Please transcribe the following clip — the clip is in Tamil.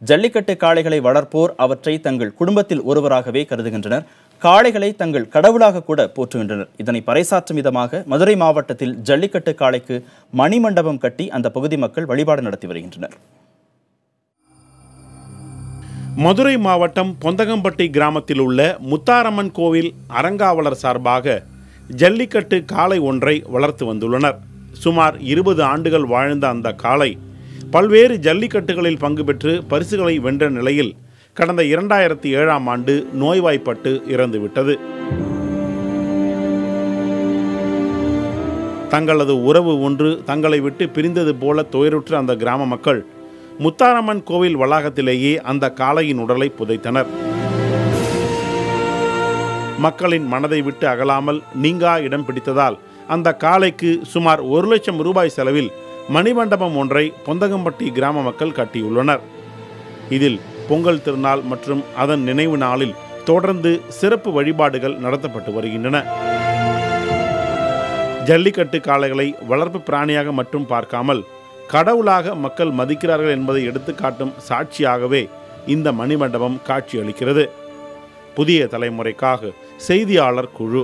ஜல்லிக்கட்டு காளைகளை வளர்ப்போர் அவற்றை தங்கள் குடும்பத்தில் ஒருவராகவே கருதுகின்றனர். காளைகளை தங்கள் கடவுளாக கூட போற்றுகின்றனர். இதனை பறைசாற்றும் விதமாக மதுரை மாவட்டத்தில் ஜல்லிக்கட்டு காளைக்கு மணிமண்டபம் கட்டி அந்த பகுதி மக்கள் வழிபாடு நடத்தி வருகின்றனர். மதுரை மாவட்டம் பொந்தகம்பட்டி கிராமத்தில் உள்ள முத்தாரம்மன் கோவில் அறங்காவலர் சார்பாக ஜல்லிக்கட்டு காளை ஒன்றை வளர்த்து வந்துள்ளனர். சுமார் 20 ஆண்டுகள் வாழ்ந்த அந்த காளை பல்வேறு ஜல்லிக்கட்டுகளில் பங்கு பெற்று பரிசுகளை வென்ற நிலையில் கடந்த 2007ஆம் ஆண்டு நோய்வாய்ப்பட்டு இறந்துவிட்டது. தங்களது உறவு ஒன்று தங்களை விட்டு பிரிந்தது போல துயருற்ற அந்த கிராம மக்கள் முத்தாரம்மன் கோவில் வளாகத்திலேயே அந்த காளையின் உடலை புதைத்தனர். மக்களின் மனதை விட்டு அகலாமல் நீங்கா இடம் பிடித்ததால் அந்த காளைக்கு சுமார் 1 லட்சம் ரூபாய் செலவில் மணிமண்டபம் ஒன்றை பொந்தகம்பட்டி கிராம மக்கள் கட்டியுள்ளனர். இதில் பொங்கல் திருநாள் மற்றும் அதன் நினைவு நாளில் தொடர்ந்து சிறப்பு வழிபாடுகள் நடத்தப்பட்டு வருகின்றன. ஜல்லிக்கட்டு காளைகளை வளர்ப்பு பிராணியாக மட்டும் பார்க்காமல் கடவுளாக மக்கள் மதிக்கிறார்கள் என்பதை எடுத்துக்காட்டும் சாட்சியாகவே இந்த மணிமண்டபம் காட்சியளிக்கிறது. புதிய தலைமுறைக்காக செய்தியாளர் குழு.